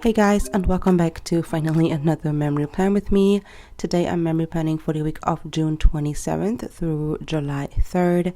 Hey guys, and welcome back to finally another memory plan with me. Today I'm memory planning for the week of June 27th through July 3rd,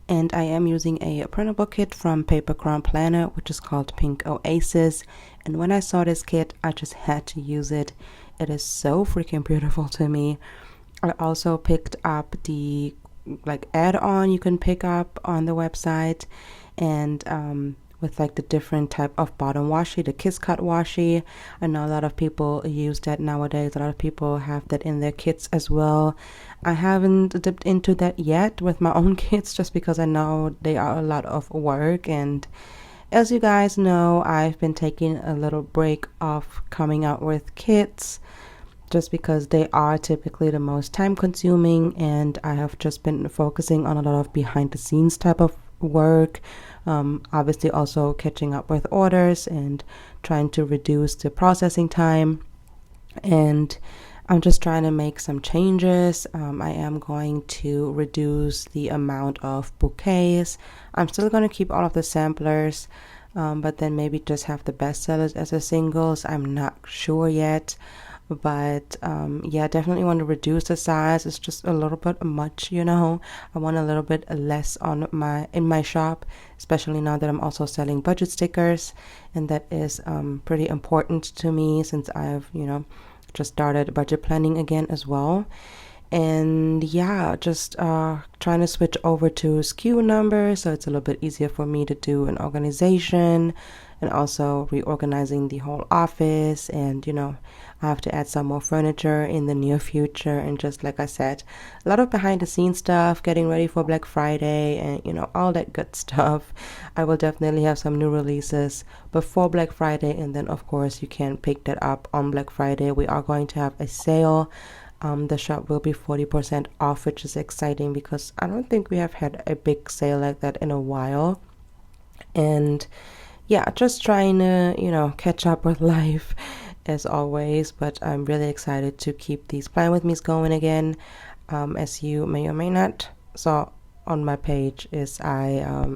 and I am using a printable kit from PaperCrownPlanner, which is called Pink Oasis. And when I saw this kit, I just had to use it. It is so freaking beautiful to me. I also picked up the add-on you can pick up on the website, and with the different type of bottom washi, the kiss cut washi. I know a lot of people use that nowadays. A lot of people have that in their kits as well. I haven't dipped into that yet with my own kits, just because I know they are a lot of work. And as you guys know, I've been taking a little break of coming out with kits, just because they are typically the most time consuming, and I have just been focusing on a lot of behind the scenes type of work. Obviously also catching up with orders and trying to reduce the processing time, and I'm just trying to make some changes. I am going to reduce the amount of bouquets. I'm still going to keep all of the samplers, but then maybe just have the bestsellers as a singles. I'm not sure yet, but yeah, definitely want to reduce the size. It's just a little bit much, I want a little bit less in my shop, especially now that I'm also selling budget stickers, and that is pretty important to me, since I've just started budget planning again as well. And yeah, just trying to switch over to SKU numbers, so it's a little bit easier for me to do an organization, and also reorganizing the whole office. And I have to add some more furniture in the near future, and just like I said, a lot of behind the scenes stuff, getting ready for Black Friday, and all that good stuff. I will definitely have some new releases before Black Friday, and then of course you can pick that up on Black Friday. We are going to have a sale. The shop will be 40% off, which is exciting because I don't think we have had a big sale like that in a while. And yeah, just trying to, catch up with life as always. But I'm really excited to keep these plan with me's going again. As you may or may not saw on my page, is I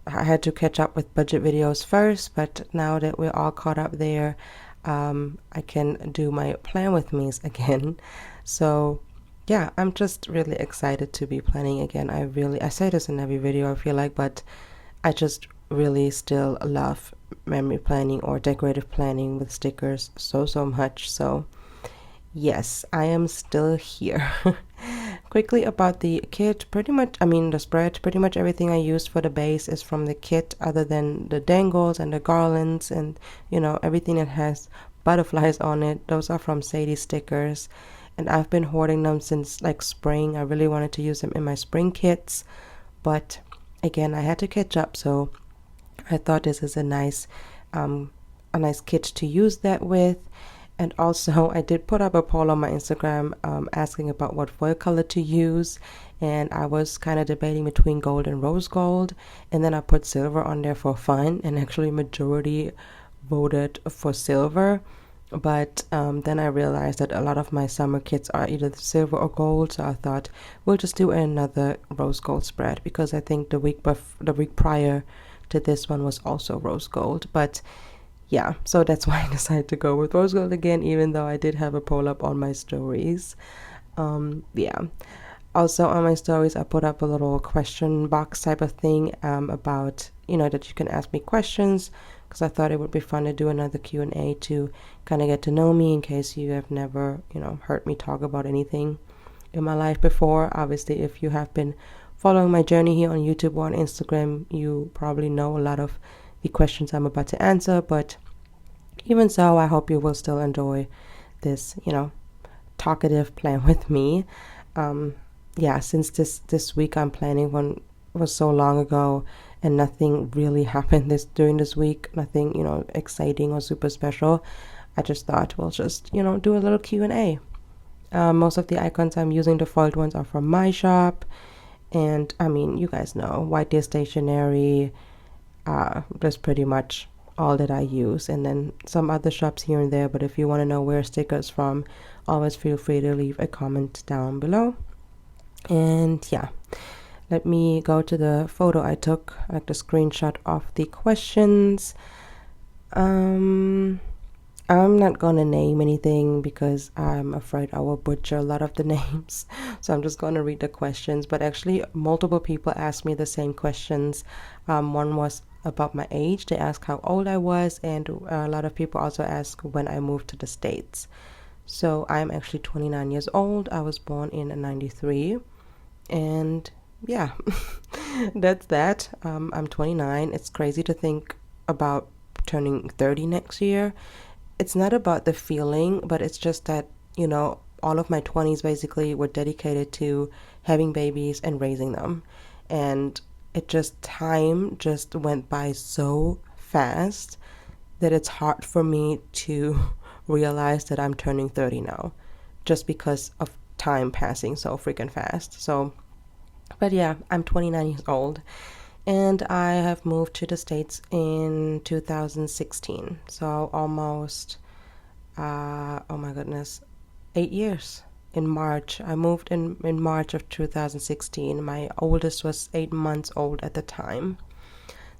had to catch up with budget videos first, but now that we're all caught up there, I can do my plan with me's again. So yeah, I'm just really excited to be planning again. I say this in every video, I feel like, but I just really still love memory planning or decorative planning with stickers so much. So yes, I am still here. Quickly about the kit, the spread, pretty much everything I used for the base is from the kit, other than the dangles and the garlands and everything that has butterflies on it. Those are from Sadie stickers, and I've been hoarding them since spring. I really wanted to use them in my spring kits, but again, I had to catch up, so I thought this is a nice kit to use that with. And also, I did put up a poll on my Instagram asking about what foil color to use, and I was kind of debating between gold and rose gold, and then I put silver on there for fun, and actually majority voted for silver. But then I realized that a lot of my summer kits are either silver or gold, so I thought we'll just do another rose gold spread, because I think the week prior to this one was also rose gold. But yeah, so that's why I decided to go with rose gold again, even though I did have a poll up on my stories. Yeah. Also on my stories, I put up a little question box type of thing about, that you can ask me questions, because I thought it would be fun to do another Q&A to kind of get to know me, in case you have never, heard me talk about anything in my life before. Obviously, if you have been following my journey here on YouTube or on Instagram, you probably know a lot of the questions I'm about to answer. But even so, I hope you will still enjoy this, talkative plan with me. Yeah, since this week I'm planning one was so long ago, and nothing really happened during this week, nothing exciting or super special, I just thought we'll just do a little Q&A. Most of the icons I'm using, the foiled ones, are from my shop, and you guys know White Deer Stationery. That's pretty much all that I use, and then some other shops here and there. But if you want to know where stickers from, always feel free to leave a comment down below. And yeah, let me go to the photo I took, the screenshot of the questions. I'm not gonna name anything because I'm afraid I will butcher a lot of the names. So I'm just gonna read the questions. But actually, multiple people asked me the same questions. One was about my age. They asked how old I was, and a lot of people also asked when I moved to the States. So I'm actually 29 years old. I was born in '93, and yeah, that's that. I'm 29. It's crazy to think about turning 30 next year. It's not about the feeling, but it's just that, all of my 20s basically were dedicated to having babies and raising them. And time just went by so fast that it's hard for me to realize that I'm turning 30 now, just because of time passing so freaking fast. So, but yeah, I'm 29 years old. And I have moved to the States in 2016. So almost, oh my goodness, 8 years. In March. I moved in March of 2016. My oldest was 8 months old at the time.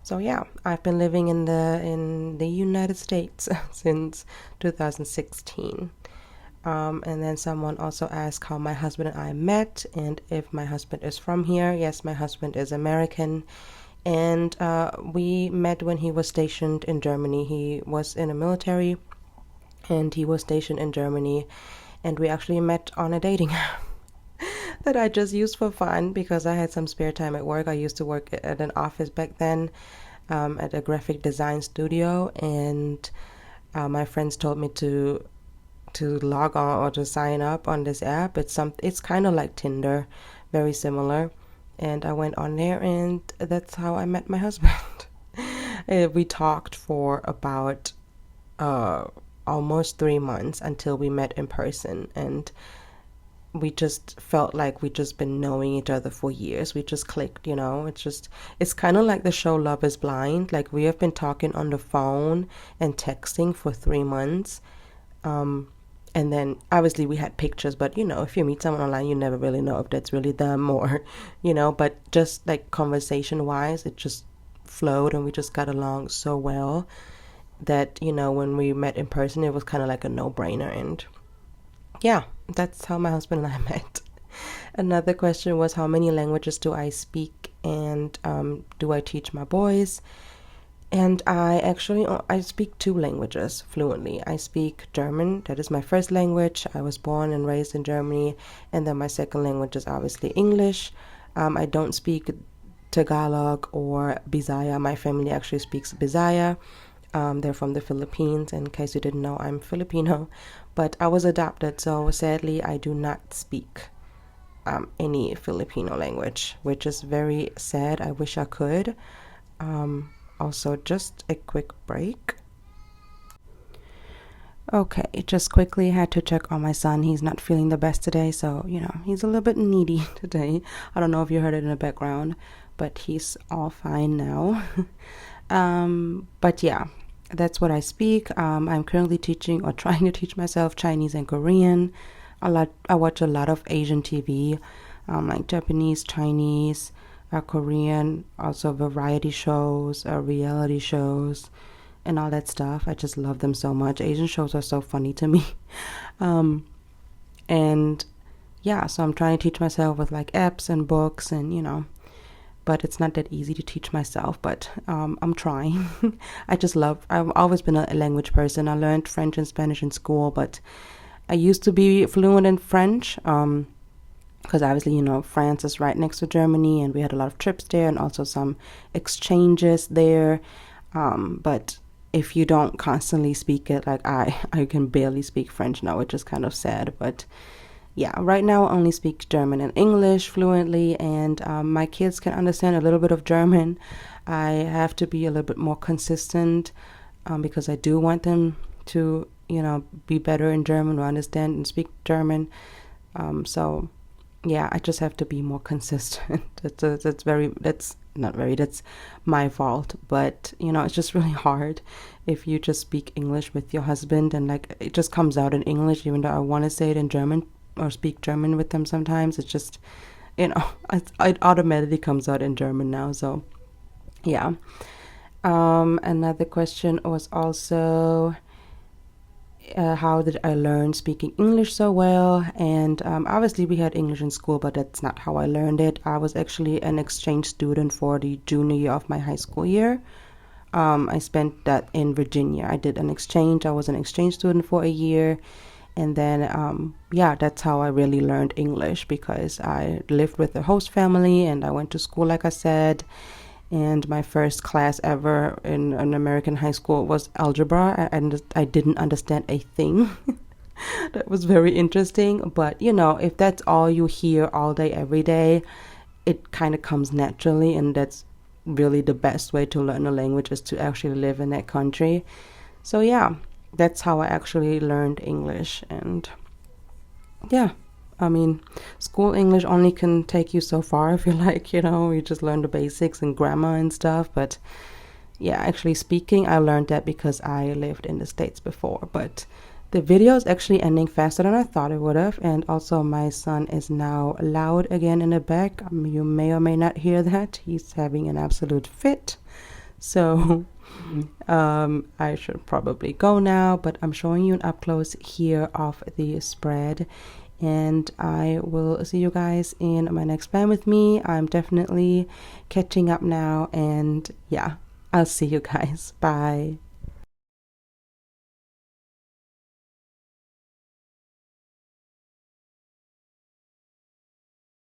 So yeah, I've been living in the United States since 2016. And then someone also asked how my husband and I met and if my husband is from here. Yes, my husband is American. And we met when he was stationed in Germany. He was in the military and he was stationed in Germany. And we actually met on a dating app that I just used for fun because I had some spare time at work. I used to work at an office back then, at a graphic design studio. And my friends told me to log on or to sign up on this app. It's kind of like Tinder, very similar. And I went on there, and that's how I met my husband. We talked for about almost 3 months until we met in person, and we just felt like we'd just been knowing each other for years. We just clicked, it's kind of like the show Love is Blind. Like, we have been talking on the phone and texting for 3 months. And then obviously we had pictures, but if you meet someone online, you never really know if that's really them or, but just like conversation wise, it just flowed and we just got along so well that, when we met in person, it was kind of like a no-brainer. And yeah, that's how my husband and I met. Another question was, how many languages do I speak and do I teach my boys? And I speak 2 languages fluently. I speak German. That is my first language. I was born and raised in Germany. And then my second language is obviously English. I don't speak Tagalog or Bisaya. My family actually speaks Bisaya. They're from the Philippines. In case you didn't know, I'm Filipino. But I was adopted, so sadly I do not speak any Filipino language, which is very sad. I wish I could. Also, just a quick break. Okay, just quickly had to check on my son. He's not feeling the best today, so, he's a little bit needy today. I don't know if you heard it in the background, but he's all fine now. But yeah, that's what I speak. I'm currently teaching or trying to teach myself Chinese and Korean. I watch a lot of Asian TV, like Japanese, Chinese, Korean, also variety shows, reality shows, and all that stuff. I just love them so much. Asian shows are so funny to me. And yeah, so I'm trying to teach myself with like apps and books and, but it's not that easy to teach myself, but I'm trying. I've always been a language person. I learned French and Spanish in school, but I used to be fluent in French, because obviously, France is right next to Germany, and we had a lot of trips there and also some exchanges there. But if you don't constantly speak it, like I can barely speak French now, which is kind of sad. But yeah, right now I only speak German and English fluently, and my kids can understand a little bit of German. I have to be a little bit more consistent because I do want them to, be better in German or understand and speak German. So yeah, I just have to be more consistent. That's my fault. But, it's just really hard if you just speak English with your husband and like it just comes out in English, even though I want to say it in German or speak German with them sometimes. It's just, it automatically comes out in German now. So yeah. Another question was also, how did I learn speaking English so well? And obviously we had English in school, but that's not how I learned it. I was actually an exchange student for the junior year of my high school year. I spent that in Virginia. I did an exchange. I was an exchange student for a year. And then, yeah, that's how I really learned English, because I lived with a host family and I went to school, like I said. And my first class ever in an American high school was algebra, and I didn't understand a thing. That was very interesting. But, you know, if that's all you hear all day, every day, it kind of comes naturally. And that's really the best way to learn a language, is to actually live in that country. So, yeah, that's how I actually learned English. And, yeah. I mean, school English only can take you so far. I feel like, you know, you just learn the basics and grammar and stuff. But yeah, actually speaking, I learned that because I lived in the States before. But the video is actually ending faster than I thought it would have. And also my son is now loud again in the back. You may or may not hear that. He's having an absolute fit. So I should probably go now. But I'm showing you an up close here of the spread. And I will see you guys in my next plan with me. I'm definitely catching up now. And yeah, I'll see you guys. Bye.